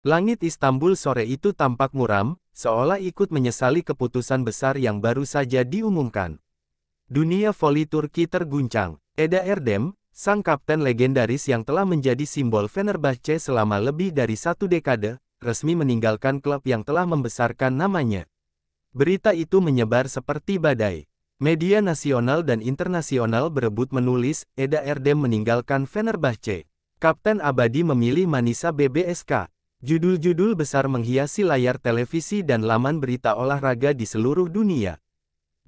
Langit Istanbul sore itu tampak muram, seolah ikut menyesali keputusan besar yang baru saja diumumkan. Dunia voli Turki terguncang. Eda Erdem, sang kapten legendaris yang telah menjadi simbol Fenerbahce selama lebih dari 1 dekade, resmi meninggalkan klub yang telah membesarkan namanya. Berita itu menyebar seperti badai. Media nasional dan internasional berebut menulis, Eda Erdem meninggalkan Fenerbahce. Kapten abadi memilih Manisa BBSK. Judul-judul besar menghiasi layar televisi dan laman berita olahraga di seluruh dunia.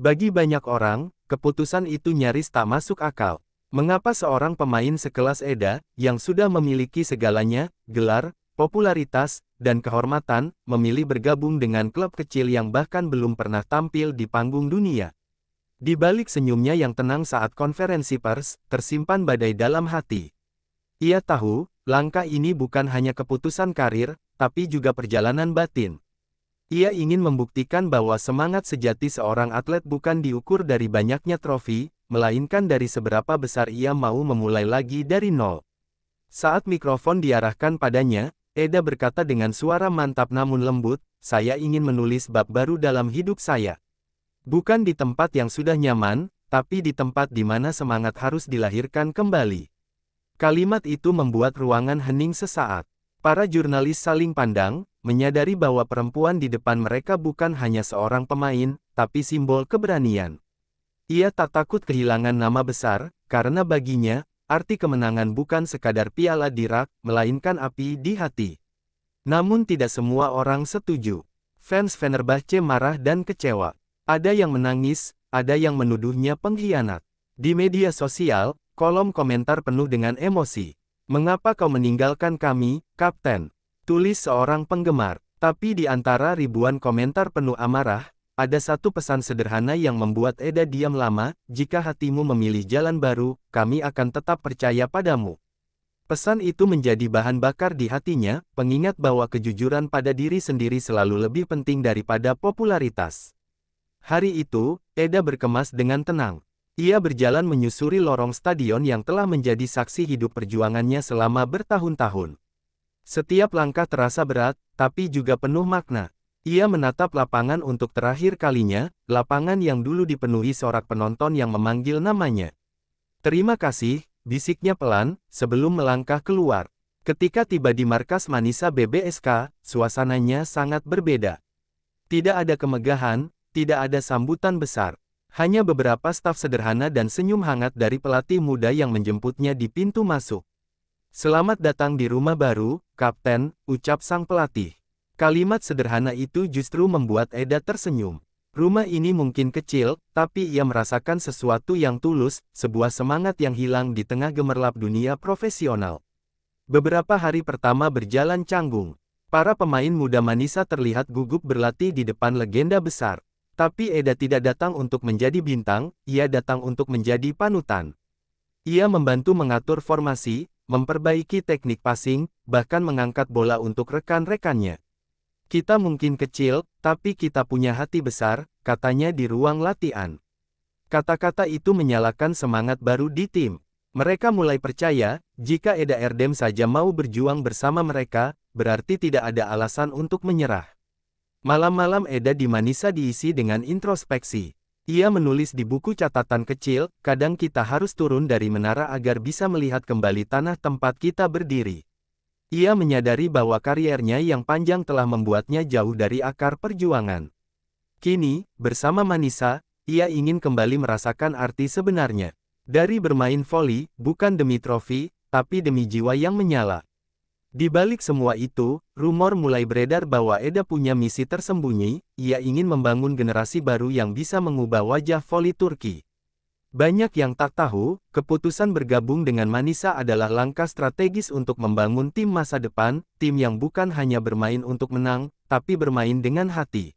Bagi banyak orang, keputusan itu nyaris tak masuk akal. Mengapa seorang pemain sekelas Eda, yang sudah memiliki segalanya, gelar, popularitas, dan kehormatan, memilih bergabung dengan klub kecil yang bahkan belum pernah tampil di panggung dunia? Di balik senyumnya yang tenang saat konferensi pers, tersimpan badai dalam hati. Ia tahu, langkah ini bukan hanya keputusan karir, tapi juga perjalanan batin. Ia ingin membuktikan bahwa semangat sejati seorang atlet bukan diukur dari banyaknya trofi, melainkan dari seberapa besar ia mau memulai lagi dari nol. Saat mikrofon diarahkan padanya, Eda berkata dengan suara mantap namun lembut, "Saya ingin menulis bab baru dalam hidup saya. Bukan di tempat yang sudah nyaman, tapi di tempat di mana semangat harus dilahirkan kembali." Kalimat itu membuat ruangan hening sesaat. Para jurnalis saling pandang, menyadari bahwa perempuan di depan mereka bukan hanya seorang pemain, tapi simbol keberanian. Ia tak takut kehilangan nama besar, karena baginya, arti kemenangan bukan sekadar piala di rak, melainkan api di hati. Namun tidak semua orang setuju. Fans Fenerbahce marah dan kecewa. Ada yang menangis, ada yang menuduhnya pengkhianat. Di media sosial, kolom komentar penuh dengan emosi. "Mengapa kau meninggalkan kami, Kapten?" tulis seorang penggemar. Tapi di antara ribuan komentar penuh amarah, ada satu pesan sederhana yang membuat Eda diam lama, "Jika hatimu memilih jalan baru, kami akan tetap percaya padamu." Pesan itu menjadi bahan bakar di hatinya, pengingat bahwa kejujuran pada diri sendiri selalu lebih penting daripada popularitas. Hari itu, Eda berkemas dengan tenang. Ia berjalan menyusuri lorong stadion yang telah menjadi saksi hidup perjuangannya selama bertahun-tahun. Setiap langkah terasa berat, tapi juga penuh makna. Ia menatap lapangan untuk terakhir kalinya, lapangan yang dulu dipenuhi sorak penonton yang memanggil namanya. "Terima kasih," bisiknya pelan, sebelum melangkah keluar. Ketika tiba di markas Manisa BBSK, suasananya sangat berbeda. Tidak ada kemegahan, tidak ada sambutan besar. Hanya beberapa staf sederhana dan senyum hangat dari pelatih muda yang menjemputnya di pintu masuk. "Selamat datang di rumah baru, Kapten," ucap sang pelatih. Kalimat sederhana itu justru membuat Eda tersenyum. Rumah ini mungkin kecil, tapi ia merasakan sesuatu yang tulus, sebuah semangat yang hilang di tengah gemerlap dunia profesional. Beberapa hari pertama berjalan canggung. Para pemain muda Manisa terlihat gugup berlatih di depan legenda besar. Tapi Eda tidak datang untuk menjadi bintang, ia datang untuk menjadi panutan. Ia membantu mengatur formasi, memperbaiki teknik passing, bahkan mengangkat bola untuk rekan-rekannya. "Kita mungkin kecil, tapi kita punya hati besar," katanya di ruang latihan. Kata-kata itu menyalakan semangat baru di tim. Mereka mulai percaya, jika Eda Erdem saja mau berjuang bersama mereka, berarti tidak ada alasan untuk menyerah. Malam-malam Eda di Manisa diisi dengan introspeksi. Ia menulis di buku catatan kecil, "Kadang kita harus turun dari menara agar bisa melihat kembali tanah tempat kita berdiri." Ia menyadari bahwa kariernya yang panjang telah membuatnya jauh dari akar perjuangan. Kini, bersama Manisa, ia ingin kembali merasakan arti sebenarnya. Dari bermain voli, bukan demi trofi, tapi demi jiwa yang menyala. Di balik semua itu, rumor mulai beredar bahwa Eda punya misi tersembunyi, ia ingin membangun generasi baru yang bisa mengubah wajah voli Turki. Banyak yang tak tahu, keputusan bergabung dengan Manisa adalah langkah strategis untuk membangun tim masa depan, tim yang bukan hanya bermain untuk menang, tapi bermain dengan hati.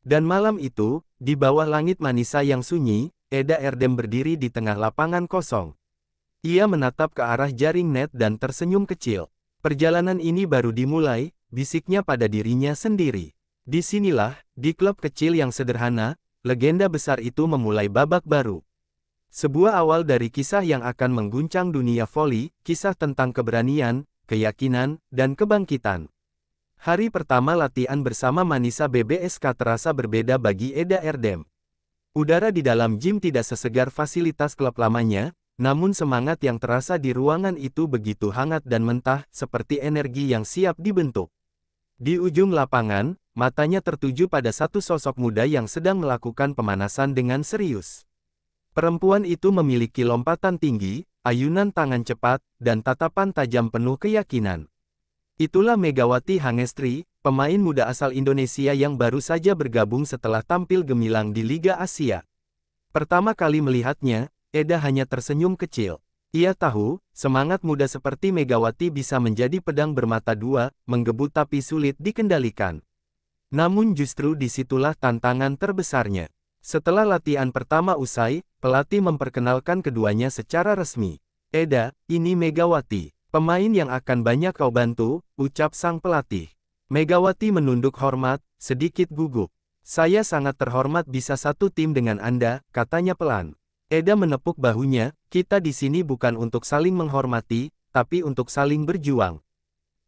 Dan malam itu, di bawah langit Manisa yang sunyi, Eda Erdem berdiri di tengah lapangan kosong. Ia menatap ke arah jaring net dan tersenyum kecil. "Perjalanan ini baru dimulai," bisiknya pada dirinya sendiri. Disinilah, di klub kecil yang sederhana, legenda besar itu memulai babak baru. Sebuah awal dari kisah yang akan mengguncang dunia voli, kisah tentang keberanian, keyakinan, dan kebangkitan. Hari pertama latihan bersama Manisa BBSK terasa berbeda bagi Eda Erdem. Udara di dalam gym tidak sesegar fasilitas klub lamanya, namun semangat yang terasa di ruangan itu begitu hangat dan mentah, seperti energi yang siap dibentuk. Di ujung lapangan, matanya tertuju pada satu sosok muda yang sedang melakukan pemanasan dengan serius. Perempuan itu memiliki lompatan tinggi, ayunan tangan cepat, dan tatapan tajam penuh keyakinan. Itulah Megawati Hangestri, pemain muda asal Indonesia yang baru saja bergabung setelah tampil gemilang di Liga Asia. Pertama kali melihatnya, Eda hanya tersenyum kecil. Ia tahu, semangat muda seperti Megawati bisa menjadi pedang bermata dua, menggebu tapi sulit dikendalikan. Namun justru disitulah tantangan terbesarnya. Setelah latihan pertama usai, pelatih memperkenalkan keduanya secara resmi. Eda, ini Megawati, pemain yang akan banyak kau bantu, ucap sang pelatih. Megawati menunduk hormat, sedikit gugup. Saya sangat terhormat bisa satu tim dengan Anda, katanya pelan. Eda menepuk bahunya, kita di sini bukan untuk saling menghormati, tapi untuk saling berjuang.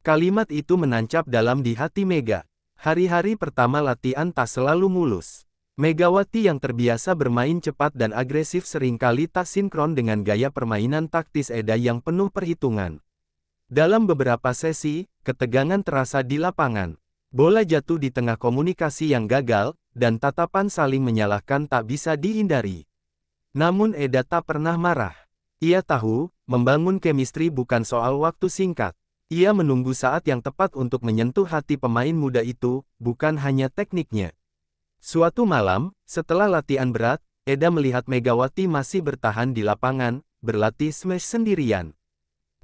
Kalimat itu menancap dalam di hati Mega. Hari-hari pertama latihan tak selalu mulus. Megawati yang terbiasa bermain cepat dan agresif seringkali tak sinkron dengan gaya permainan taktis Eda yang penuh perhitungan. Dalam beberapa sesi, ketegangan terasa di lapangan. Bola jatuh di tengah komunikasi yang gagal, dan tatapan saling menyalahkan tak bisa dihindari. Namun Eda tak pernah marah. Ia tahu, membangun chemistry bukan soal waktu singkat. Ia menunggu saat yang tepat untuk menyentuh hati pemain muda itu, bukan hanya tekniknya. Suatu malam, setelah latihan berat, Eda melihat Megawati masih bertahan di lapangan, berlatih smash sendirian.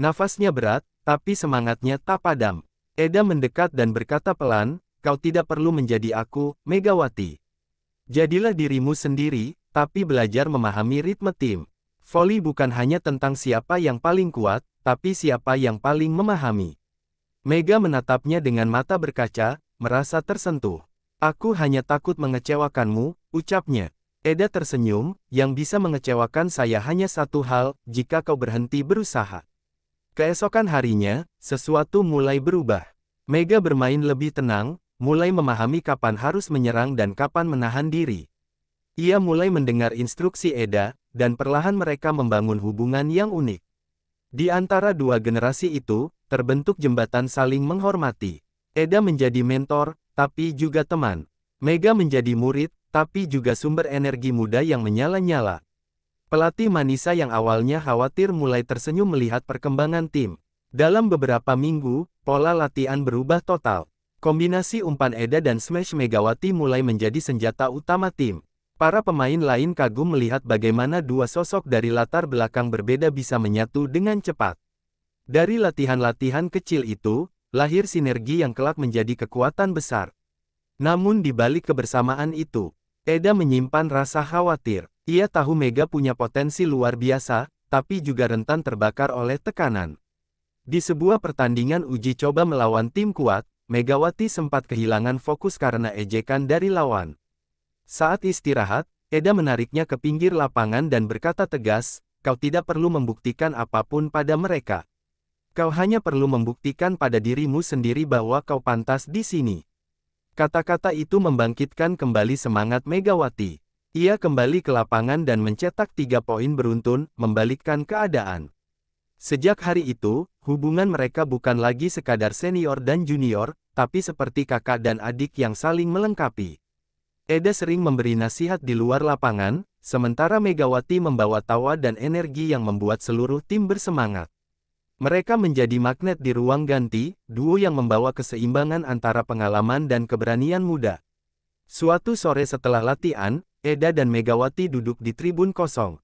Nafasnya berat, tapi semangatnya tak padam. Eda mendekat dan berkata pelan, kau tidak perlu menjadi aku, Megawati. Jadilah dirimu sendiri, tapi belajar memahami ritme tim. Voli bukan hanya tentang siapa yang paling kuat, tapi siapa yang paling memahami. Mega menatapnya dengan mata berkaca, merasa tersentuh. Aku hanya takut mengecewakanmu, ucapnya. Eda tersenyum, yang bisa mengecewakan saya hanya satu hal, jika kau berhenti berusaha. Keesokan harinya, sesuatu mulai berubah. Mega bermain lebih tenang, mulai memahami kapan harus menyerang dan kapan menahan diri. Ia mulai mendengar instruksi Eda, dan perlahan mereka membangun hubungan yang unik. Di antara dua generasi itu, terbentuk jembatan saling menghormati. Eda menjadi mentor, tapi juga teman. Mega menjadi murid, tapi juga sumber energi muda yang menyala-nyala. Pelatih Manisa yang awalnya khawatir mulai tersenyum melihat perkembangan tim. Dalam beberapa minggu, pola latihan berubah total. Kombinasi umpan Eda dan smash Megawati mulai menjadi senjata utama tim. Para pemain lain kagum melihat bagaimana dua sosok dari latar belakang berbeda bisa menyatu dengan cepat. Dari latihan-latihan kecil itu, lahir sinergi yang kelak menjadi kekuatan besar. Namun di balik kebersamaan itu, Eda menyimpan rasa khawatir. Ia tahu Mega punya potensi luar biasa, tapi juga rentan terbakar oleh tekanan. Di sebuah pertandingan uji coba melawan tim kuat, Megawati sempat kehilangan fokus karena ejekan dari lawan. Saat istirahat, Eda menariknya ke pinggir lapangan dan berkata tegas, kau tidak perlu membuktikan apapun pada mereka. Kau hanya perlu membuktikan pada dirimu sendiri bahwa kau pantas di sini. Kata-kata itu membangkitkan kembali semangat Megawati. Ia kembali ke lapangan dan mencetak 3 poin beruntun, membalikkan keadaan. Sejak hari itu, hubungan mereka bukan lagi sekadar senior dan junior, tapi seperti kakak dan adik yang saling melengkapi. Eda sering memberi nasihat di luar lapangan, sementara Megawati membawa tawa dan energi yang membuat seluruh tim bersemangat. Mereka menjadi magnet di ruang ganti, duo yang membawa keseimbangan antara pengalaman dan keberanian muda. Suatu sore setelah latihan, Eda dan Megawati duduk di tribun kosong.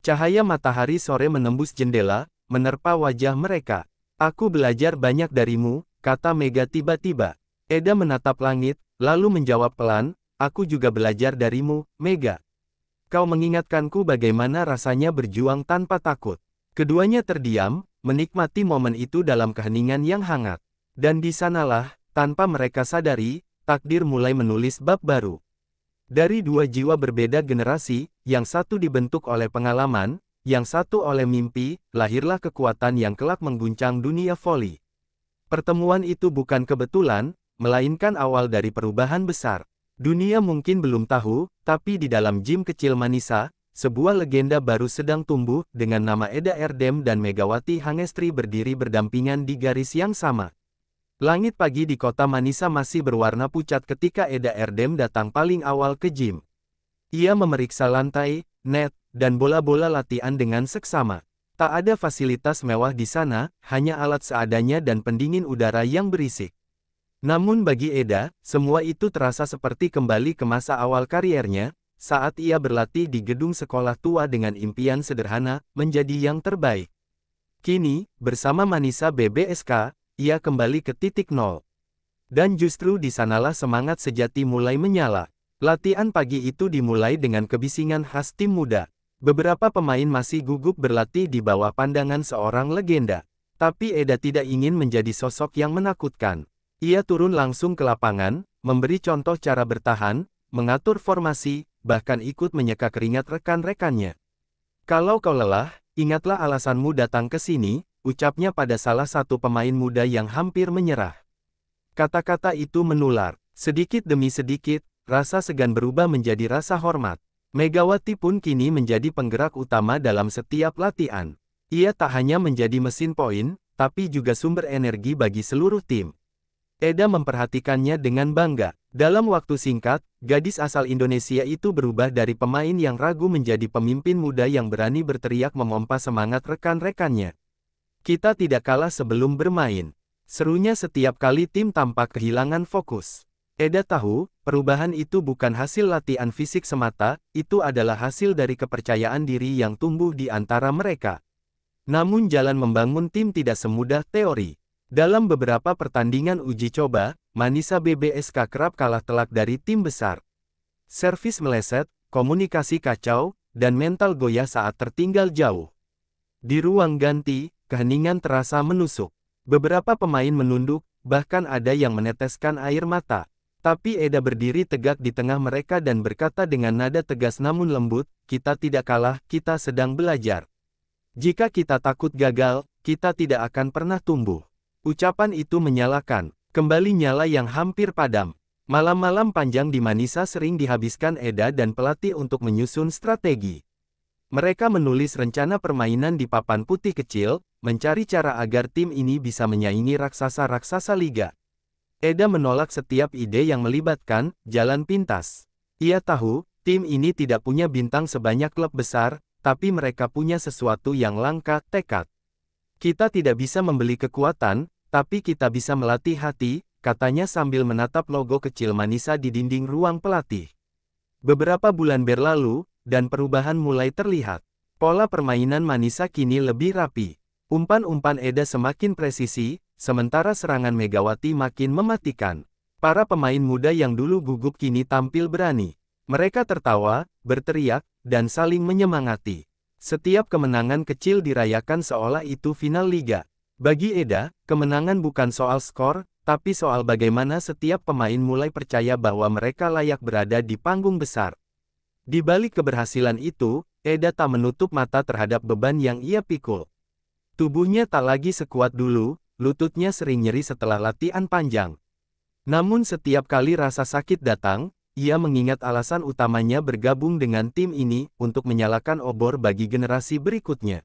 Cahaya matahari sore menembus jendela, menerpa wajah mereka. Aku belajar banyak darimu, kata Mega tiba-tiba. Eda menatap langit, lalu menjawab pelan, aku juga belajar darimu, Mega. Kau mengingatkanku bagaimana rasanya berjuang tanpa takut. Keduanya terdiam, menikmati momen itu dalam keheningan yang hangat. Dan di sanalah, tanpa mereka sadari, takdir mulai menulis bab baru. Dari dua jiwa berbeda generasi, yang satu dibentuk oleh pengalaman, yang satu oleh mimpi, lahirlah kekuatan yang kelak mengguncang dunia voli. Pertemuan itu bukan kebetulan, melainkan awal dari perubahan besar. Dunia mungkin belum tahu, tapi di dalam gym kecil Manisa, sebuah legenda baru sedang tumbuh, dengan nama Eda Erdem dan Megawati Hangestri berdiri berdampingan di garis yang sama. Langit pagi di kota Manisa masih berwarna pucat ketika Eda Erdem datang paling awal ke gym. Ia memeriksa lantai, net, dan bola-bola latihan dengan seksama. Tak ada fasilitas mewah di sana, hanya alat seadanya dan pendingin udara yang berisik. Namun bagi Eda, semua itu terasa seperti kembali ke masa awal kariernya, saat ia berlatih di gedung sekolah tua dengan impian sederhana, menjadi yang terbaik. Kini, bersama Manisa BBSK, ia kembali ke titik nol. Dan justru di sanalah semangat sejati mulai menyala. Latihan pagi itu dimulai dengan kebisingan khas tim muda. Beberapa pemain masih gugup berlatih di bawah pandangan seorang legenda. Tapi Eda tidak ingin menjadi sosok yang menakutkan. Ia turun langsung ke lapangan, memberi contoh cara bertahan, mengatur formasi, bahkan ikut menyeka keringat rekan-rekannya. Kalau kau lelah, ingatlah alasanmu datang ke sini, ucapnya pada salah satu pemain muda yang hampir menyerah. Kata-kata itu menular. Sedikit demi sedikit, rasa segan berubah menjadi rasa hormat. Megawati pun kini menjadi penggerak utama dalam setiap latihan. Ia tak hanya menjadi mesin poin, tapi juga sumber energi bagi seluruh tim. Eda memperhatikannya dengan bangga. Dalam waktu singkat, gadis asal Indonesia itu berubah dari pemain yang ragu menjadi pemimpin muda yang berani berteriak memompa semangat rekan-rekannya. Kita tidak kalah sebelum bermain. Serunya setiap kali tim tampak kehilangan fokus. Eda tahu, perubahan itu bukan hasil latihan fisik semata, itu adalah hasil dari kepercayaan diri yang tumbuh di antara mereka. Namun jalan membangun tim tidak semudah teori. Dalam beberapa pertandingan uji coba, Manisa BBSK kerap kalah telak dari tim besar. Servis meleset, komunikasi kacau, dan mental goyah saat tertinggal jauh. Di ruang ganti, keheningan terasa menusuk. Beberapa pemain menunduk, bahkan ada yang meneteskan air mata. Tapi Eda berdiri tegak di tengah mereka dan berkata dengan nada tegas namun lembut, "Kita tidak kalah, kita sedang belajar. Jika kita takut gagal, kita tidak akan pernah tumbuh." Ucapan itu menyalakan, kembali nyala yang hampir padam. Malam-malam panjang di Manisa sering dihabiskan Eda dan pelatih untuk menyusun strategi. Mereka menulis rencana permainan di papan putih kecil, mencari cara agar tim ini bisa menyaingi raksasa-raksasa liga. Eda menolak setiap ide yang melibatkan jalan pintas. Ia tahu, tim ini tidak punya bintang sebanyak klub besar, tapi mereka punya sesuatu yang langka, tekad. Kita tidak bisa membeli kekuatan, tapi kita bisa melatih hati, katanya sambil menatap logo kecil Manisa di dinding ruang pelatih. Beberapa bulan berlalu, dan perubahan mulai terlihat. Pola permainan Manisa kini lebih rapi. Umpan-umpan Eda semakin presisi, sementara serangan Megawati makin mematikan. Para pemain muda yang dulu gugup kini tampil berani. Mereka tertawa, berteriak, dan saling menyemangati. Setiap kemenangan kecil dirayakan seolah itu final liga. Bagi Eda, kemenangan bukan soal skor, tapi soal bagaimana setiap pemain mulai percaya bahwa mereka layak berada di panggung besar. Di balik keberhasilan itu, Eda tak menutup mata terhadap beban yang ia pikul. Tubuhnya tak lagi sekuat dulu, lututnya sering nyeri setelah latihan panjang. Namun setiap kali rasa sakit datang, ia mengingat alasan utamanya bergabung dengan tim ini, untuk menyalakan obor bagi generasi berikutnya.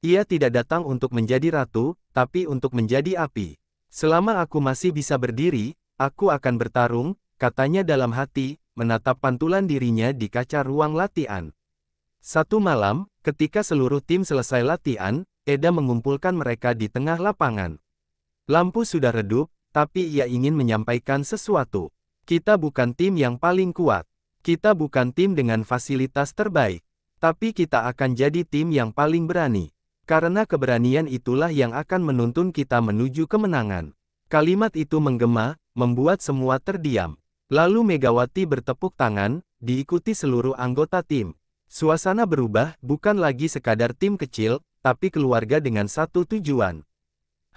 Ia tidak datang untuk menjadi ratu, tapi untuk menjadi api. Selama aku masih bisa berdiri, aku akan bertarung, katanya dalam hati, menatap pantulan dirinya di kaca ruang latihan. Satu malam, ketika seluruh tim selesai latihan, Eda mengumpulkan mereka di tengah lapangan. Lampu sudah redup, tapi ia ingin menyampaikan sesuatu. Kita bukan tim yang paling kuat. Kita bukan tim dengan fasilitas terbaik. Tapi kita akan jadi tim yang paling berani. Karena keberanian itulah yang akan menuntun kita menuju kemenangan. Kalimat itu menggema, membuat semua terdiam. Lalu Megawati bertepuk tangan, diikuti seluruh anggota tim. Suasana berubah, bukan lagi sekadar tim kecil, tapi keluarga dengan satu tujuan.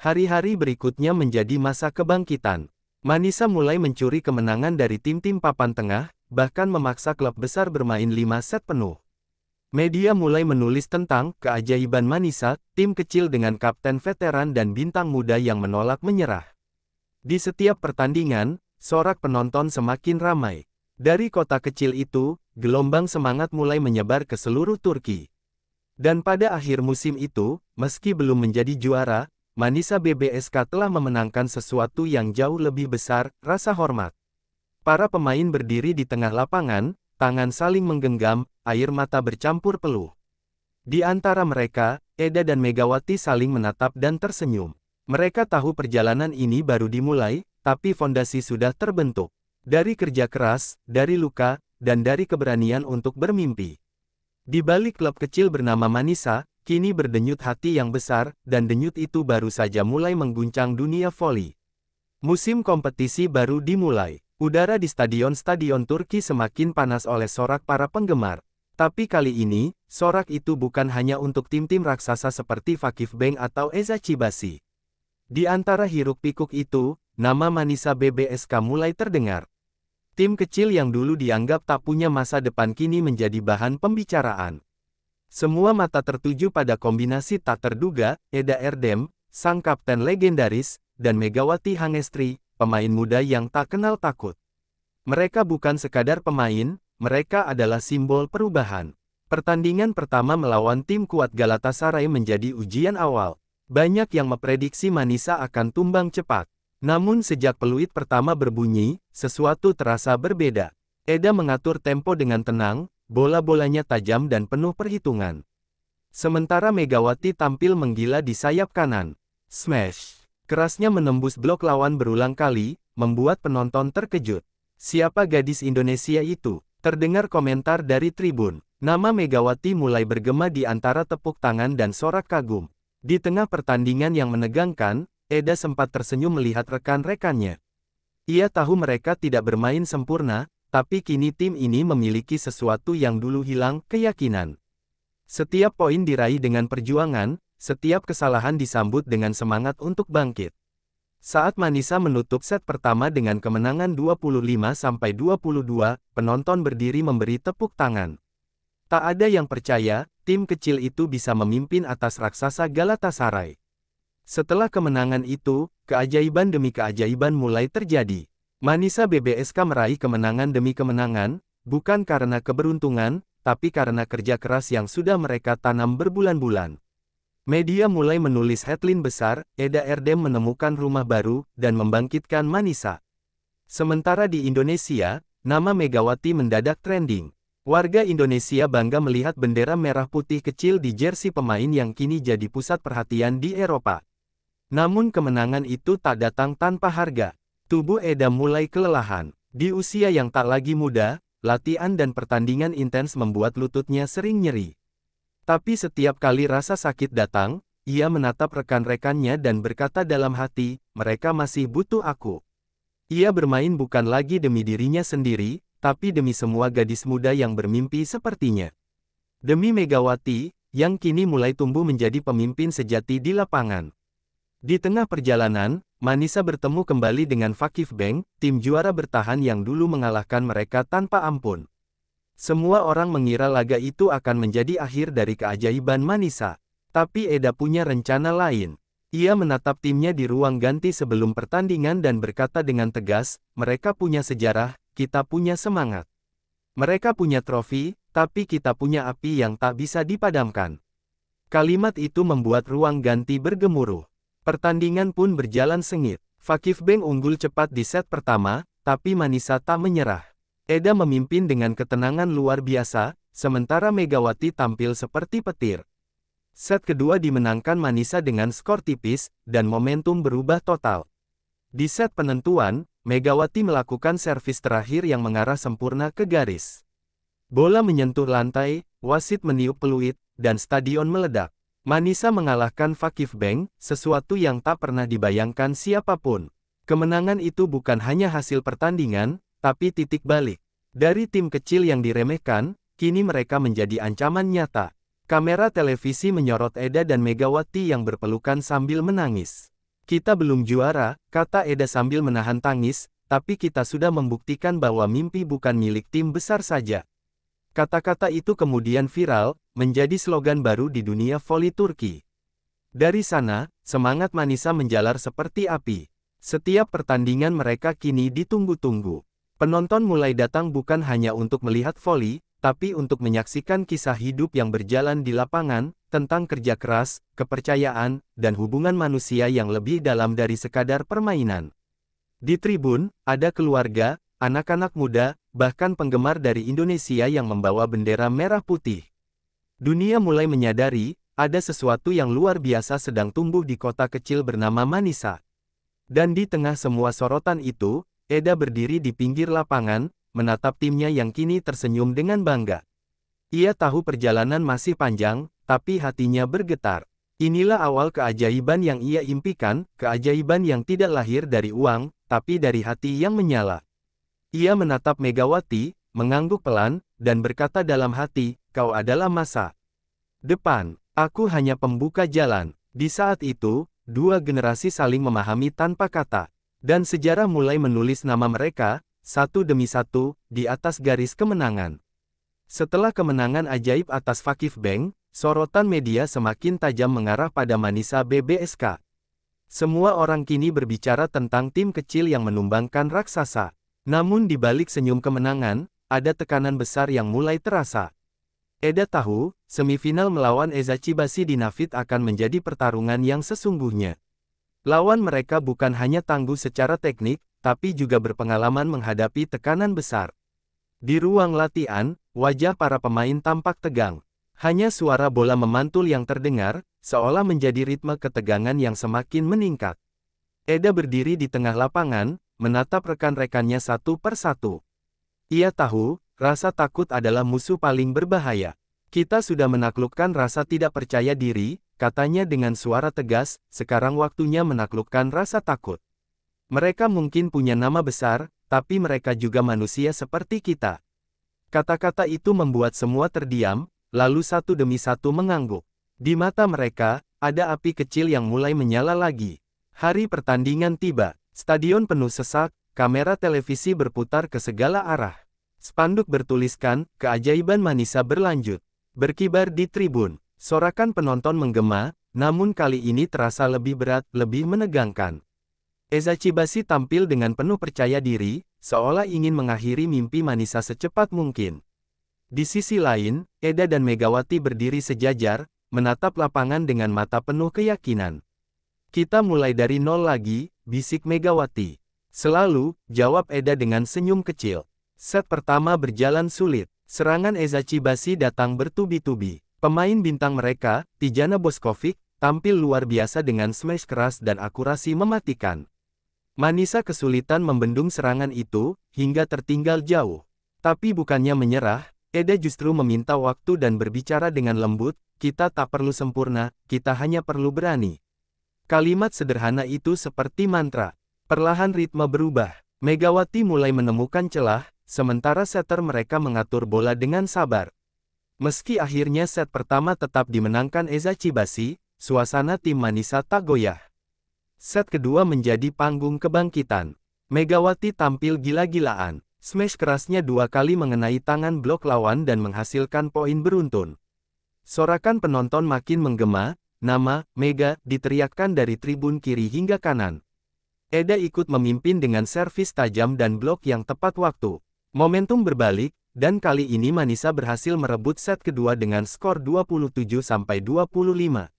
Hari-hari berikutnya menjadi masa kebangkitan. Manisa mulai mencuri kemenangan dari tim-tim papan tengah, bahkan memaksa klub besar bermain 5 set penuh. Media mulai menulis tentang keajaiban Manisa, tim kecil dengan kapten veteran dan bintang muda yang menolak menyerah. Di setiap pertandingan, sorak penonton semakin ramai. Dari kota kecil itu, gelombang semangat mulai menyebar ke seluruh Turki. Dan pada akhir musim itu, meski belum menjadi juara, Manisa BBSK telah memenangkan sesuatu yang jauh lebih besar, rasa hormat. Para pemain berdiri di tengah lapangan, tangan saling menggenggam, air mata bercampur peluh. Di antara mereka, Eda dan Megawati saling menatap dan tersenyum. Mereka tahu perjalanan ini baru dimulai, tapi fondasi sudah terbentuk. Dari kerja keras, dari luka, dan dari keberanian untuk bermimpi. Di balik klub kecil bernama Manisa, kini berdenyut hati yang besar, dan denyut itu baru saja mulai mengguncang dunia voli. Musim kompetisi baru dimulai. Udara di stadion-stadion Turki semakin panas oleh sorak para penggemar. Tapi kali ini, sorak itu bukan hanya untuk tim-tim raksasa seperti Vakifbank atau Eczacıbaşı. Di antara hiruk-pikuk itu, nama Manisa BBSK mulai terdengar. Tim kecil yang dulu dianggap tak punya masa depan kini menjadi bahan pembicaraan. Semua mata tertuju pada kombinasi tak terduga, Eda Erdem, sang kapten legendaris, dan Megawati Hangestri, pemain muda yang tak kenal takut. Mereka bukan sekadar pemain, mereka adalah simbol perubahan. Pertandingan pertama melawan tim kuat Galatasaray menjadi ujian awal. Banyak yang memprediksi Manisa akan tumbang cepat. Namun sejak peluit pertama berbunyi, sesuatu terasa berbeda. Eda mengatur tempo dengan tenang, bola-bolanya tajam dan penuh perhitungan. Sementara Megawati tampil menggila di sayap kanan. Smash! Kerasnya menembus blok lawan berulang kali, membuat penonton terkejut. Siapa gadis Indonesia itu? Terdengar komentar dari tribun. Nama Megawati mulai bergema di antara tepuk tangan dan sorak kagum. Di tengah pertandingan yang menegangkan, Eda sempat tersenyum melihat rekan-rekannya. Ia tahu mereka tidak bermain sempurna, tapi kini tim ini memiliki sesuatu yang dulu hilang, keyakinan. Setiap poin diraih dengan perjuangan, setiap kesalahan disambut dengan semangat untuk bangkit. Saat Manisa menutup set pertama dengan kemenangan 25-22, penonton berdiri memberi tepuk tangan. Tak ada yang percaya, tim kecil itu bisa memimpin atas raksasa Galatasaray. Setelah kemenangan itu, keajaiban demi keajaiban mulai terjadi. Manisa BBSK meraih kemenangan demi kemenangan, bukan karena keberuntungan, tapi karena kerja keras yang sudah mereka tanam berbulan-bulan. Media mulai menulis headline besar, Eda Erdem menemukan rumah baru, dan membangkitkan Manisa. Sementara di Indonesia, nama Megawati mendadak trending. Warga Indonesia bangga melihat bendera merah putih kecil di jersey pemain yang kini jadi pusat perhatian di Eropa. Namun kemenangan itu tak datang tanpa harga. Tubuh Eda mulai kelelahan. Di usia yang tak lagi muda, latihan dan pertandingan intens membuat lututnya sering nyeri. Tapi setiap kali rasa sakit datang, ia menatap rekan-rekannya dan berkata dalam hati, mereka masih butuh aku. Ia bermain bukan lagi demi dirinya sendiri, tapi demi semua gadis muda yang bermimpi sepertinya. Demi Megawati, yang kini mulai tumbuh menjadi pemimpin sejati di lapangan. Di tengah perjalanan, Manisa bertemu kembali dengan Vakifbank, tim juara bertahan yang dulu mengalahkan mereka tanpa ampun. Semua orang mengira laga itu akan menjadi akhir dari keajaiban Manisa. Tapi Eda punya rencana lain. Ia menatap timnya di ruang ganti sebelum pertandingan dan berkata dengan tegas, mereka punya sejarah, kita punya semangat. Mereka punya trofi, tapi kita punya api yang tak bisa dipadamkan. Kalimat itu membuat ruang ganti bergemuruh. Pertandingan pun berjalan sengit. Vakifbank unggul cepat di set pertama, tapi Manisa tak menyerah. Eda memimpin dengan ketenangan luar biasa, sementara Megawati tampil seperti petir. Set kedua dimenangkan Manisa dengan skor tipis, dan momentum berubah total. Di set penentuan, Megawati melakukan servis terakhir yang mengarah sempurna ke garis. Bola menyentuh lantai, wasit meniup peluit, dan stadion meledak. Manisa mengalahkan Vakifbank, sesuatu yang tak pernah dibayangkan siapapun. Kemenangan itu bukan hanya hasil pertandingan, tapi titik balik. Dari tim kecil yang diremehkan, kini mereka menjadi ancaman nyata. Kamera televisi menyorot Eda dan Megawati yang berpelukan sambil menangis. Kita belum juara, kata Eda sambil menahan tangis, tapi kita sudah membuktikan bahwa mimpi bukan milik tim besar saja. Kata-kata itu kemudian viral, menjadi slogan baru di dunia voli Turki. Dari sana, semangat Manisa menjalar seperti api. Setiap pertandingan mereka kini ditunggu-tunggu. Penonton mulai datang bukan hanya untuk melihat voli, tapi untuk menyaksikan kisah hidup yang berjalan di lapangan, tentang kerja keras, kepercayaan, dan hubungan manusia yang lebih dalam dari sekadar permainan. Di tribun, ada keluarga, anak-anak muda, bahkan penggemar dari Indonesia yang membawa bendera merah putih. Dunia mulai menyadari, ada sesuatu yang luar biasa sedang tumbuh di kota kecil bernama Manisa. Dan di tengah semua sorotan itu, Eda berdiri di pinggir lapangan, menatap timnya yang kini tersenyum dengan bangga. Ia tahu perjalanan masih panjang, tapi hatinya bergetar. Inilah awal keajaiban yang ia impikan, keajaiban yang tidak lahir dari uang, tapi dari hati yang menyala. Ia menatap Megawati, mengangguk pelan, dan berkata dalam hati, "Kau adalah masa depan. Aku hanya pembuka jalan." Di saat itu, dua generasi saling memahami tanpa kata. Dan sejarah mulai menulis nama mereka, satu demi satu, di atas garis kemenangan. Setelah kemenangan ajaib atas Vakif Bank, sorotan media semakin tajam mengarah pada Manisa BBSK. Semua orang kini berbicara tentang tim kecil yang menumbangkan raksasa. Namun di balik senyum kemenangan, ada tekanan besar yang mulai terasa. Eda tahu, semifinal melawan Eza Chibasi di Nafit akan menjadi pertarungan yang sesungguhnya. Lawan mereka bukan hanya tangguh secara teknik, tapi juga berpengalaman menghadapi tekanan besar. Di ruang latihan, wajah para pemain tampak tegang. Hanya suara bola memantul yang terdengar, seolah menjadi ritme ketegangan yang semakin meningkat. Eda berdiri di tengah lapangan, menatap rekan-rekannya satu persatu. Ia tahu, rasa takut adalah musuh paling berbahaya. "Kita sudah menaklukkan rasa tidak percaya diri," katanya dengan suara tegas, "sekarang waktunya menaklukkan rasa takut. Mereka mungkin punya nama besar, tapi mereka juga manusia seperti kita." Kata-kata itu membuat semua terdiam, lalu satu demi satu mengangguk. Di mata mereka, ada api kecil yang mulai menyala lagi. Hari pertandingan tiba. Stadion penuh sesak, kamera televisi berputar ke segala arah. Spanduk bertuliskan, "Keajaiban Manisa berlanjut." Berkibar di tribun. Sorakan penonton menggema, namun kali ini terasa lebih berat, lebih menegangkan. Eza Chibasi tampil dengan penuh percaya diri, seolah ingin mengakhiri mimpi Manisa secepat mungkin. Di sisi lain, Eda dan Megawati berdiri sejajar, menatap lapangan dengan mata penuh keyakinan. "Kita mulai dari nol lagi," bisik Megawati. "Selalu," jawab Eda dengan senyum kecil. Set pertama berjalan sulit. Serangan Eza Chibasi datang bertubi-tubi. Pemain bintang mereka, Tijana Boskovic, tampil luar biasa dengan smash keras dan akurasi mematikan. Manisa kesulitan membendung serangan itu, hingga tertinggal jauh. Tapi bukannya menyerah, Eda justru meminta waktu dan berbicara dengan lembut, "Kita tak perlu sempurna, kita hanya perlu berani." Kalimat sederhana itu seperti mantra. Perlahan ritme berubah. Megawati mulai menemukan celah, sementara setter mereka mengatur bola dengan sabar. Meski akhirnya set pertama tetap dimenangkan Eza Chibasi, suasana tim Manisa tak goyah. Set kedua menjadi panggung kebangkitan. Megawati tampil gila-gilaan. Smash kerasnya dua kali mengenai tangan blok lawan dan menghasilkan poin beruntun. Sorakan penonton makin menggema, nama Mega diteriakkan dari tribun kiri hingga kanan. Eda ikut memimpin dengan servis tajam dan blok yang tepat waktu. Momentum berbalik, dan kali ini Manisa berhasil merebut set kedua dengan skor 27-25.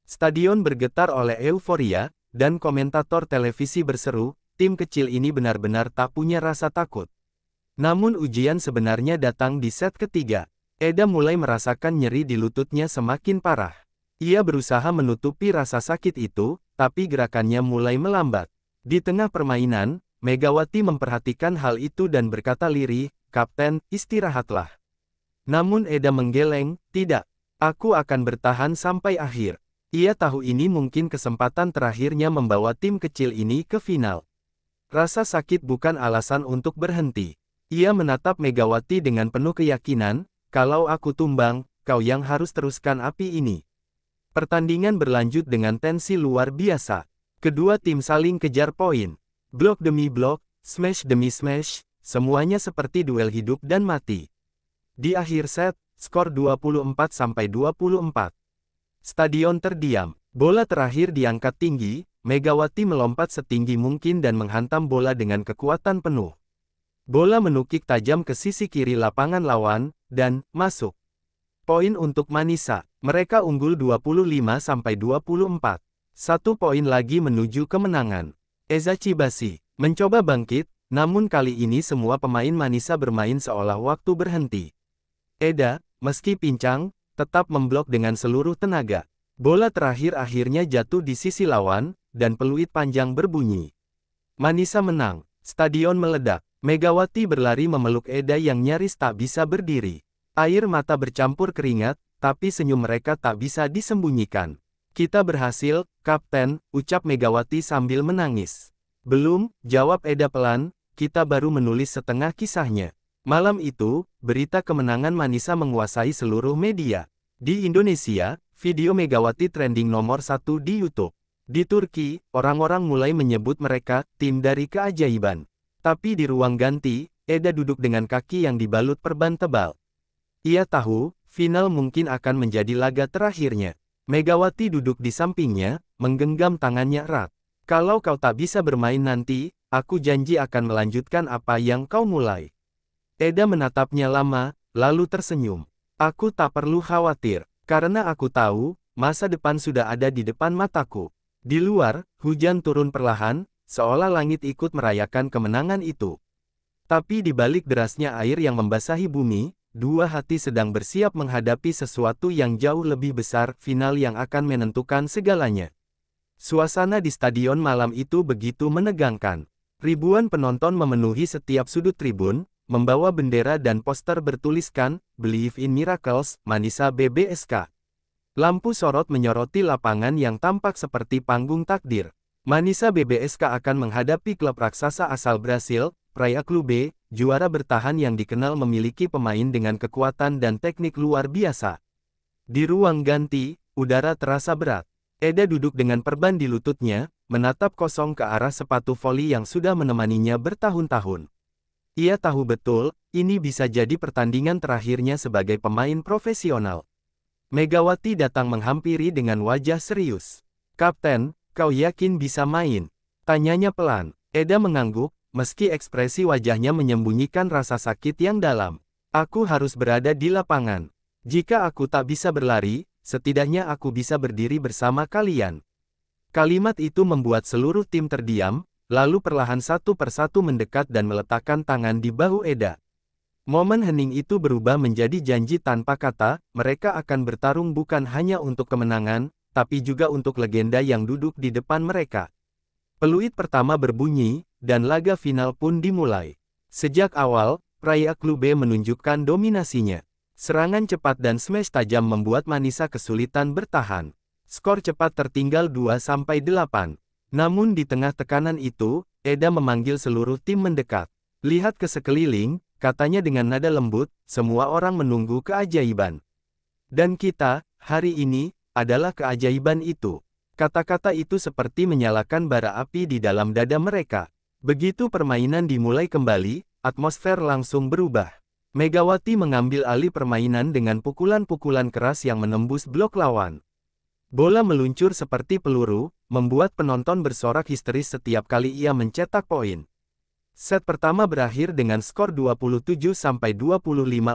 Stadion bergetar oleh euforia, dan komentator televisi berseru, "Tim kecil ini benar-benar tak punya rasa takut." Namun ujian sebenarnya datang di set ketiga. Eda mulai merasakan nyeri di lututnya semakin parah. Ia berusaha menutupi rasa sakit itu, tapi gerakannya mulai melambat. Di tengah permainan, Megawati memperhatikan hal itu dan berkata lirih, "Kapten, istirahatlah." Namun Eda menggeleng, "Tidak. Aku akan bertahan sampai akhir." Ia tahu ini mungkin kesempatan terakhirnya membawa tim kecil ini ke final. Rasa sakit bukan alasan untuk berhenti. Ia menatap Megawati dengan penuh keyakinan, "Kalau aku tumbang, kau yang harus teruskan api ini." Pertandingan berlanjut dengan tensi luar biasa. Kedua tim saling kejar poin. Blok demi blok, smash demi smash, semuanya seperti duel hidup dan mati. Di akhir set, skor 24-24. Stadion terdiam. Bola terakhir diangkat tinggi, Megawati melompat setinggi mungkin dan menghantam bola dengan kekuatan penuh. Bola menukik tajam ke sisi kiri lapangan lawan, dan masuk. Poin untuk Manisa. Mereka unggul 25-24. 1 poin lagi menuju kemenangan. Eza Chibasi mencoba bangkit, namun kali ini semua pemain Manisa bermain seolah waktu berhenti. Eda, meski pincang, tetap memblok dengan seluruh tenaga. Bola terakhir akhirnya jatuh di sisi lawan, dan peluit panjang berbunyi. Manisa menang. Stadion meledak. Megawati berlari memeluk Eda yang nyaris tak bisa berdiri. Air mata bercampur keringat, tapi senyum mereka tak bisa disembunyikan. Kita berhasil, Kapten, ucap Megawati sambil menangis. Belum, jawab Eda pelan, kita baru menulis setengah kisahnya. Malam itu, berita kemenangan Manisa menguasai seluruh media. Di Indonesia, video Megawati trending nomor 1 di YouTube. Di Turki, orang-orang mulai menyebut mereka tim dari keajaiban. Tapi di ruang ganti, Eda duduk dengan kaki yang dibalut perban tebal. Ia tahu, final mungkin akan menjadi laga terakhirnya. Megawati duduk di sampingnya, menggenggam tangannya erat. Kalau kau tak bisa bermain nanti, aku janji akan melanjutkan apa yang kau mulai. Eda menatapnya lama, lalu tersenyum. Aku tak perlu khawatir, karena aku tahu, masa depan sudah ada di depan mataku. Di luar, hujan turun perlahan, seolah langit ikut merayakan kemenangan itu. Tapi di balik derasnya air yang membasahi bumi, dua hati sedang bersiap menghadapi sesuatu yang jauh lebih besar, final yang akan menentukan segalanya. Suasana di stadion malam itu begitu menegangkan. Ribuan penonton memenuhi setiap sudut tribun, membawa bendera dan poster bertuliskan, Believe in Miracles, Manisa BBSK. Lampu sorot menyoroti lapangan yang tampak seperti panggung takdir. Manisa BBSK akan menghadapi klub raksasa asal Brasil, Praia Clube, juara bertahan yang dikenal memiliki pemain dengan kekuatan dan teknik luar biasa. Di ruang ganti, udara terasa berat. Eda duduk dengan perban di lututnya, menatap kosong ke arah sepatu voli yang sudah menemaninya bertahun-tahun. Ia tahu betul, ini bisa jadi pertandingan terakhirnya sebagai pemain profesional. Megawati datang menghampiri dengan wajah serius. Kapten, kau yakin bisa main? Tanyanya pelan. Eda mengangguk, meski ekspresi wajahnya menyembunyikan rasa sakit yang dalam. Aku harus berada di lapangan. Jika aku tak bisa berlari, setidaknya aku bisa berdiri bersama kalian. Kalimat itu membuat seluruh tim terdiam, lalu perlahan satu persatu mendekat dan meletakkan tangan di bahu Eda. Momen hening itu berubah menjadi janji tanpa kata, mereka akan bertarung bukan hanya untuk kemenangan, tapi juga untuk legenda yang duduk di depan mereka. Peluit pertama berbunyi, dan laga final pun dimulai. Sejak awal, Praia Clube menunjukkan dominasinya. Serangan cepat dan smash tajam membuat Manisa kesulitan bertahan. Skor cepat tertinggal 2-8. Namun di tengah tekanan itu, Eda memanggil seluruh tim mendekat. Lihat ke sekeliling, katanya dengan nada lembut, semua orang menunggu keajaiban. Dan kita, hari ini, adalah keajaiban itu. Kata-kata itu seperti menyalakan bara api di dalam dada mereka. Begitu permainan dimulai kembali, atmosfer langsung berubah. Megawati mengambil alih permainan dengan pukulan-pukulan keras yang menembus blok lawan. Bola meluncur seperti peluru, membuat penonton bersorak histeris setiap kali ia mencetak poin. Set pertama berakhir dengan skor 27-25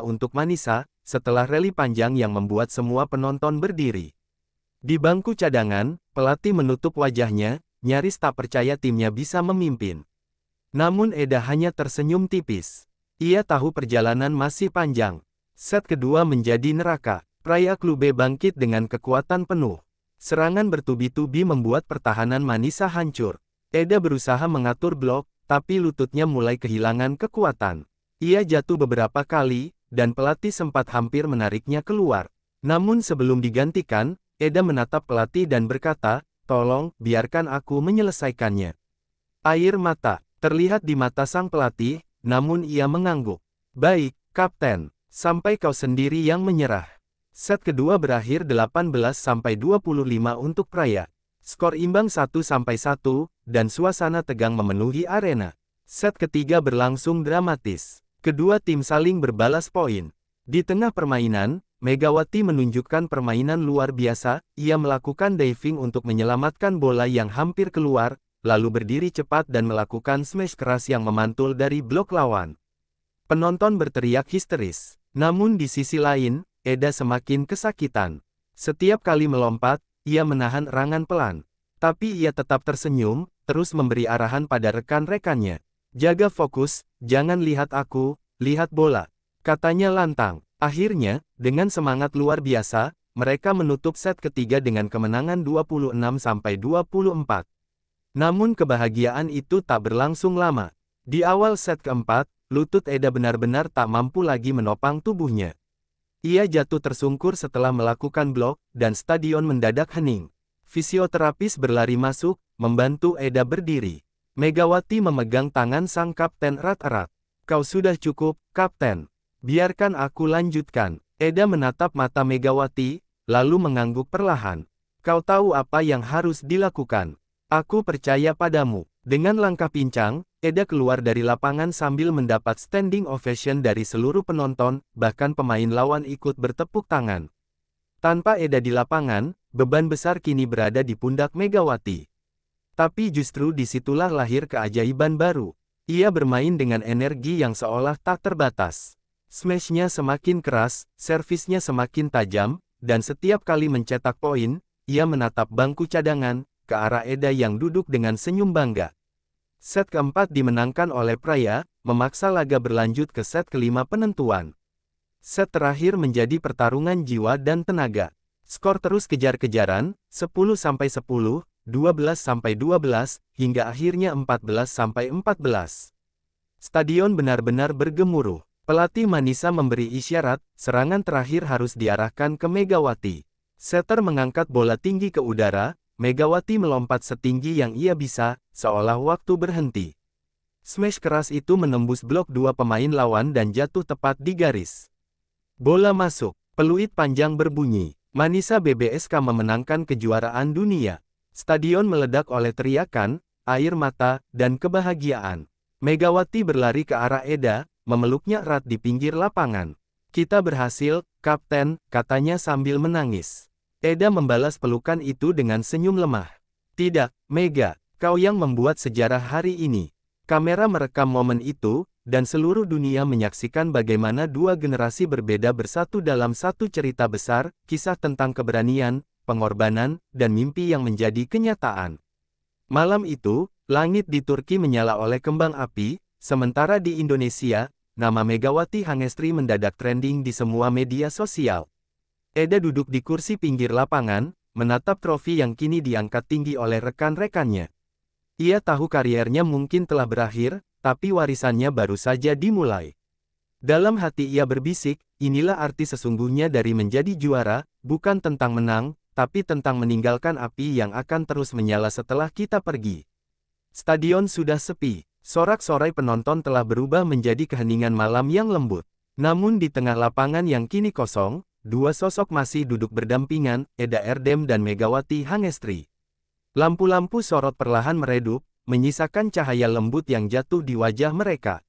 untuk Manisa, setelah rally panjang yang membuat semua penonton berdiri. Di bangku cadangan, pelatih menutup wajahnya, nyaris tak percaya timnya bisa memimpin. Namun Eda hanya tersenyum tipis. Ia tahu perjalanan masih panjang. Set kedua menjadi neraka. Praia Clube bangkit dengan kekuatan penuh. Serangan bertubi-tubi membuat pertahanan Manisa hancur. Eda berusaha mengatur blok, tapi lututnya mulai kehilangan kekuatan. Ia jatuh beberapa kali, dan pelatih sempat hampir menariknya keluar. Namun sebelum digantikan, Eda menatap pelatih dan berkata, "Tolong, biarkan aku menyelesaikannya." Air mata terlihat di mata sang pelatih, namun ia mengangguk. "Baik, Kapten, sampai kau sendiri yang menyerah." Set kedua berakhir 18-25 untuk Praia. Skor imbang 1-1, dan suasana tegang memenuhi arena. Set ketiga berlangsung dramatis. Kedua tim saling berbalas poin. Di tengah permainan, Megawati menunjukkan permainan luar biasa, ia melakukan diving untuk menyelamatkan bola yang hampir keluar, lalu berdiri cepat dan melakukan smash keras yang memantul dari blok lawan. Penonton berteriak histeris. Namun di sisi lain, Eda semakin kesakitan. Setiap kali melompat, ia menahan erangan pelan. Tapi ia tetap tersenyum, terus memberi arahan pada rekan-rekannya. Jaga fokus, jangan lihat aku, lihat bola, katanya lantang. Akhirnya, dengan semangat luar biasa, mereka menutup set ketiga dengan kemenangan 26-24. Namun kebahagiaan itu tak berlangsung lama. Di awal set keempat, lutut Eda benar-benar tak mampu lagi menopang tubuhnya. Ia jatuh tersungkur setelah melakukan blok, dan stadion mendadak hening. Fisioterapis berlari masuk, membantu Eda berdiri. Megawati memegang tangan sang kapten erat-erat. Kau sudah cukup, kapten. Biarkan aku lanjutkan. Eda menatap mata Megawati, lalu mengangguk perlahan. Kau tahu apa yang harus dilakukan. Aku percaya padamu. Dengan langkah pincang, Eda keluar dari lapangan sambil mendapat standing ovation dari seluruh penonton, bahkan pemain lawan ikut bertepuk tangan. Tanpa Eda di lapangan, beban besar kini berada di pundak Megawati. Tapi justru disitulah lahir keajaiban baru. Ia bermain dengan energi yang seolah tak terbatas. Smashnya semakin keras, servisnya semakin tajam, dan setiap kali mencetak poin, ia menatap bangku cadangan, ke arah Eda yang duduk dengan senyum bangga. Set keempat dimenangkan oleh Praya, memaksa laga berlanjut ke set kelima penentuan. Set terakhir menjadi pertarungan jiwa dan tenaga. Skor terus kejar-kejaran, 10-10, 12-12, hingga akhirnya 14-14. Stadion benar-benar bergemuruh. Pelatih Manisa memberi isyarat, serangan terakhir harus diarahkan ke Megawati. Setter mengangkat bola tinggi ke udara, Megawati melompat setinggi yang ia bisa, seolah waktu berhenti. Smash keras itu menembus blok dua pemain lawan dan jatuh tepat di garis. Bola masuk, peluit panjang berbunyi. Manisa BBSK memenangkan kejuaraan dunia. Stadion meledak oleh teriakan, air mata, dan kebahagiaan. Megawati berlari ke arah Eda, memeluknya erat di pinggir lapangan. Kita berhasil, kapten, katanya sambil menangis. Eda membalas pelukan itu dengan senyum lemah. Tidak, Mega, kau yang membuat sejarah hari ini. Kamera merekam momen itu, dan seluruh dunia menyaksikan bagaimana dua generasi berbeda bersatu dalam satu cerita besar, kisah tentang keberanian, pengorbanan, dan mimpi yang menjadi kenyataan. Malam itu, langit di Turki menyala oleh kembang api, sementara di Indonesia, nama Megawati Hangestri mendadak trending di semua media sosial. Eda duduk di kursi pinggir lapangan, menatap trofi yang kini diangkat tinggi oleh rekan-rekannya. Ia tahu kariernya mungkin telah berakhir, tapi warisannya baru saja dimulai. Dalam hati ia berbisik, inilah arti sesungguhnya dari menjadi juara, bukan tentang menang, tapi tentang meninggalkan api yang akan terus menyala setelah kita pergi. Stadion sudah sepi. Sorak-sorai penonton telah berubah menjadi keheningan malam yang lembut. Namun di tengah lapangan yang kini kosong, dua sosok masih duduk berdampingan, Eda Erdem dan Megawati Hangestri. Lampu-lampu sorot perlahan meredup, menyisakan cahaya lembut yang jatuh di wajah mereka.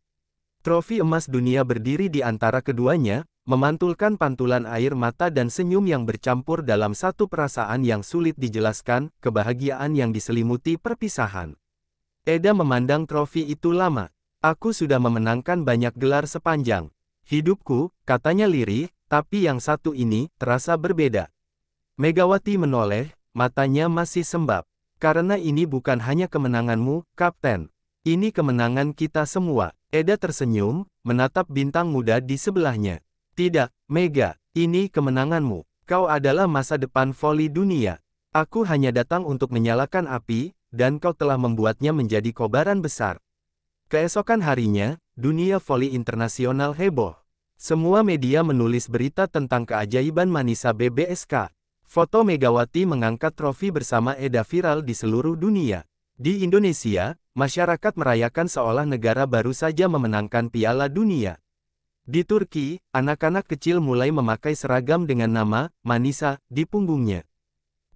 Trofi emas dunia berdiri di antara keduanya, memantulkan pantulan air mata dan senyum yang bercampur dalam satu perasaan yang sulit dijelaskan, kebahagiaan yang diselimuti perpisahan. Eda memandang trofi itu lama. Aku sudah memenangkan banyak gelar sepanjang hidupku, katanya lirih, tapi yang satu ini terasa berbeda. Megawati menoleh, matanya masih sembab. Karena ini bukan hanya kemenanganmu, kapten. Ini kemenangan kita semua. Eda tersenyum, menatap bintang muda di sebelahnya. Tidak, Mega, ini kemenanganmu. Kau adalah masa depan voli dunia. Aku hanya datang untuk menyalakan api, dan kau telah membuatnya menjadi kobaran besar. Keesokan harinya, dunia voli internasional heboh. Semua media menulis berita tentang keajaiban Manisa BBSK. Foto Megawati mengangkat trofi bersama Eda viral di seluruh dunia. Di Indonesia, masyarakat merayakan seolah negara baru saja memenangkan Piala Dunia. Di Turki, anak-anak kecil mulai memakai seragam dengan nama Manisa di punggungnya.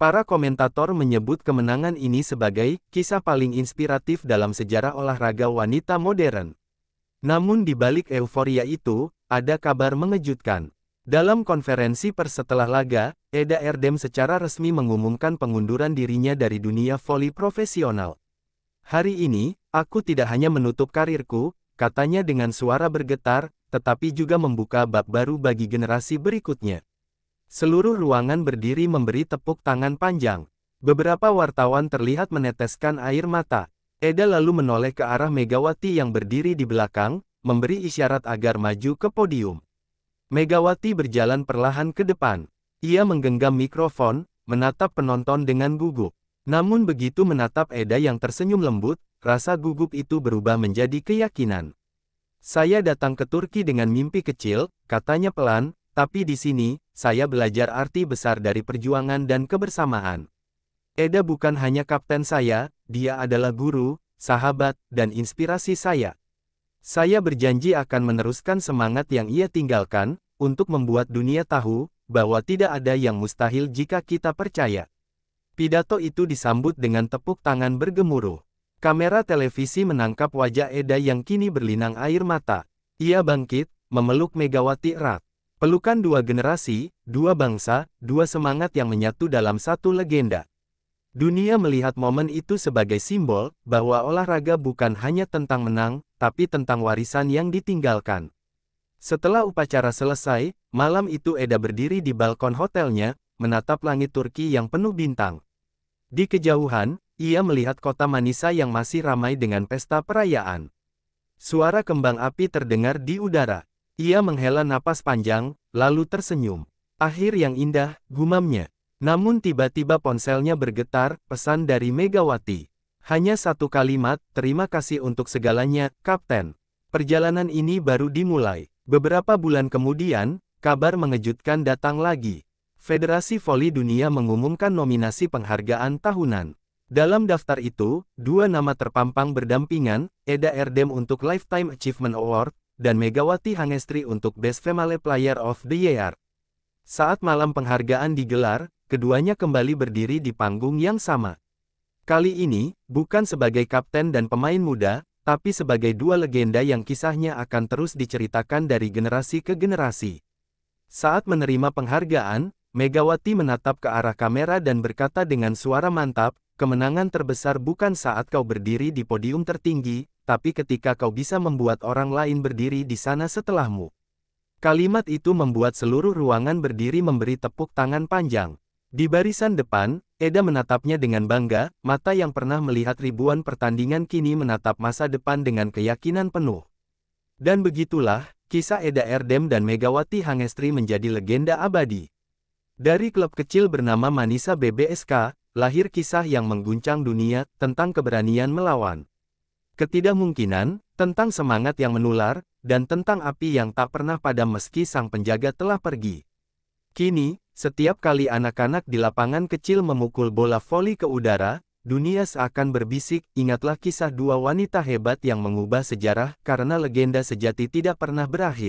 Para komentator menyebut kemenangan ini sebagai kisah paling inspiratif dalam sejarah olahraga wanita modern. Namun di balik euforia itu, ada kabar mengejutkan. Dalam konferensi pers setelah laga, Eda Erdem secara resmi mengumumkan pengunduran dirinya dari dunia voli profesional. Hari ini, aku tidak hanya menutup karirku, katanya dengan suara bergetar, tetapi juga membuka bab baru bagi generasi berikutnya. Seluruh ruangan berdiri memberi tepuk tangan panjang. Beberapa wartawan terlihat meneteskan air mata. Eda lalu menoleh ke arah Megawati yang berdiri di belakang, memberi isyarat agar maju ke podium. Megawati berjalan perlahan ke depan. Ia menggenggam mikrofon, menatap penonton dengan gugup. Namun begitu menatap Eda yang tersenyum lembut, rasa gugup itu berubah menjadi keyakinan. Saya datang ke Turki dengan mimpi kecil, katanya pelan, tapi di sini, saya belajar arti besar dari perjuangan dan kebersamaan. Eda bukan hanya kapten saya, dia adalah guru, sahabat, dan inspirasi saya. Saya berjanji akan meneruskan semangat yang ia tinggalkan, untuk membuat dunia tahu, bahwa tidak ada yang mustahil jika kita percaya. Pidato itu disambut dengan tepuk tangan bergemuruh. Kamera televisi menangkap wajah Eda yang kini berlinang air mata. Ia bangkit, memeluk Megawati erat. Pelukan dua generasi, dua bangsa, dua semangat yang menyatu dalam satu legenda. Dunia melihat momen itu sebagai simbol, bahwa olahraga bukan hanya tentang menang, tapi tentang warisan yang ditinggalkan. Setelah upacara selesai, malam itu Eda berdiri di balkon hotelnya, menatap langit Turki yang penuh bintang. Di kejauhan, ia melihat kota Manisa yang masih ramai dengan pesta perayaan. Suara kembang api terdengar di udara. Ia menghela napas panjang, lalu tersenyum. Akhir yang indah, gumamnya. Namun tiba-tiba ponselnya bergetar, pesan dari Megawati. Hanya satu kalimat, terima kasih untuk segalanya, Kapten. Perjalanan ini baru dimulai. Beberapa bulan kemudian, kabar mengejutkan datang lagi. Federasi Voli Dunia mengumumkan nominasi penghargaan tahunan. Dalam daftar itu, dua nama terpampang berdampingan, Eda Erdem untuk Lifetime Achievement Award, dan Megawati Hangestri untuk Best Female Player of the Year. Saat malam penghargaan digelar, keduanya kembali berdiri di panggung yang sama. Kali ini, bukan sebagai kapten dan pemain muda, tapi sebagai dua legenda yang kisahnya akan terus diceritakan dari generasi ke generasi. Saat menerima penghargaan, Megawati menatap ke arah kamera dan berkata dengan suara mantap, kemenangan terbesar bukan saat kau berdiri di podium tertinggi, tapi ketika kau bisa membuat orang lain berdiri di sana setelahmu. Kalimat itu membuat seluruh ruangan berdiri memberi tepuk tangan panjang. Di barisan depan, Eda menatapnya dengan bangga, mata yang pernah melihat ribuan pertandingan kini menatap masa depan dengan keyakinan penuh. Dan begitulah, kisah Eda Erdem dan Megawati Hangestri menjadi legenda abadi. Dari klub kecil bernama Manisa BBSK, lahir kisah yang mengguncang dunia, tentang keberanian melawan ketidakmungkinan, tentang semangat yang menular, dan tentang api yang tak pernah padam meski sang penjaga telah pergi. Kini, setiap kali anak-anak di lapangan kecil memukul bola voli ke udara, dunia seakan berbisik, ingatlah kisah dua wanita hebat yang mengubah sejarah, karena legenda sejati tidak pernah berakhir.